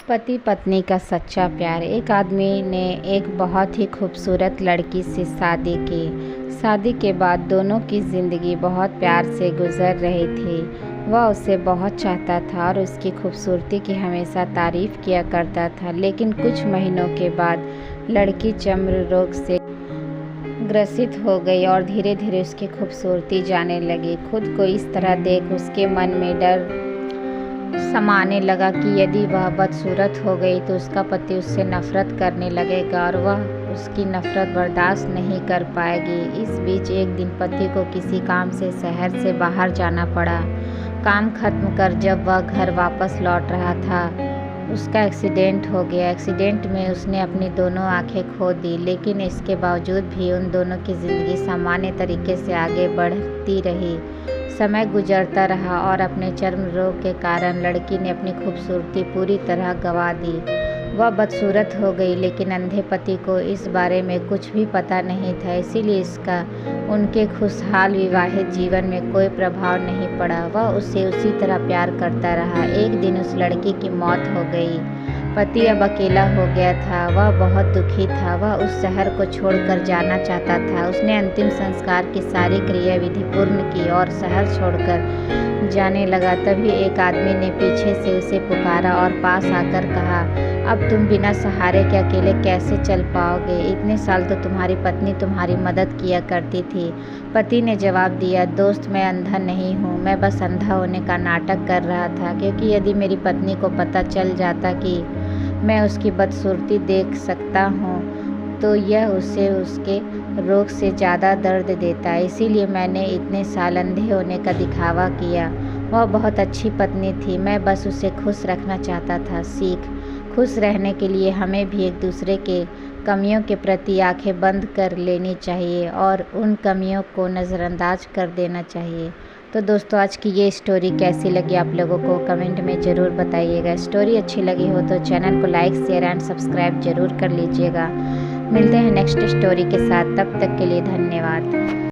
पति पत्नी का सच्चा प्यार। एक आदमी ने एक बहुत ही खूबसूरत लड़की से शादी की। शादी के बाद दोनों की ज़िंदगी बहुत प्यार से गुजर रही थी। वह उसे बहुत चाहता था और उसकी खूबसूरती की हमेशा तारीफ़ किया करता था। लेकिन कुछ महीनों के बाद लड़की चर्म रोग से ग्रसित हो गई और धीरे धीरे उसकी खूबसूरती जाने लगी। खुद को इस तरह देख उसके मन में डर समाने लगा कि यदि वह बदसूरत हो गई तो उसका पति उससे नफरत करने लगेगा और वह उसकी नफरत बर्दाश्त नहीं कर पाएगी। इस बीच एक दिन पति को किसी काम से शहर से बाहर जाना पड़ा। काम खत्म कर जब वह घर वापस लौट रहा था, उसका एक्सीडेंट हो गया। एक्सीडेंट में उसने अपनी दोनों आंखें खो दी, लेकिन इसके बावजूद भी उन दोनों की ज़िंदगी सामान्य तरीके से आगे बढ़ती रही। समय गुजरता रहा और अपने चर्म रोग के कारण लड़की ने अपनी खूबसूरती पूरी तरह गंवा दी। वह बदसूरत हो गई, लेकिन अंधे पति को इस बारे में कुछ भी पता नहीं था, इसीलिए इसका उनके खुशहाल विवाहित जीवन में कोई प्रभाव नहीं पड़ा। वह उसे उसी तरह प्यार करता रहा। एक दिन उस लड़की की मौत हो गई। पति अब अकेला हो गया था। वह बहुत दुखी था। वह उस शहर को छोड़कर जाना चाहता था। उसने अंतिम संस्कार की सारी क्रिया विधि पूर्ण की और शहर छोड़कर जाने लगा। तभी एक आदमी ने पीछे से उसे पुकारा और पास आकर कहा, अब तुम बिना सहारे के अकेले कैसे चल पाओगे? इतने साल तो तुम्हारी पत्नी तुम्हारी मदद किया करती थी। पति ने जवाब दिया, दोस्त मैं अंधा नहीं हूँ, मैं बस अंधा होने का नाटक कर रहा था, क्योंकि यदि मेरी पत्नी को पता चल जाता कि मैं उसकी बदसूरती देख सकता हूँ तो यह उसे उसके रोग से ज़्यादा दर्द देता। इसीलिए मैंने इतने साल अंधे होने का दिखावा किया। वह बहुत अच्छी पत्नी थी, मैं बस उसे खुश रखना चाहता था। सीख, खुश रहने के लिए हमें भी एक दूसरे के कमियों के प्रति आंखें बंद कर लेनी चाहिए और उन कमियों को नज़रअंदाज कर देना चाहिए। तो दोस्तों, आज की ये स्टोरी कैसी लगी आप लोगों को कमेंट में ज़रूर बताइएगा। स्टोरी अच्छी लगी हो तो चैनल को लाइक शेयर एंड सब्सक्राइब ज़रूर कर लीजिएगा। मिलते हैं नेक्स्ट स्टोरी के साथ, तब तक के लिए धन्यवाद।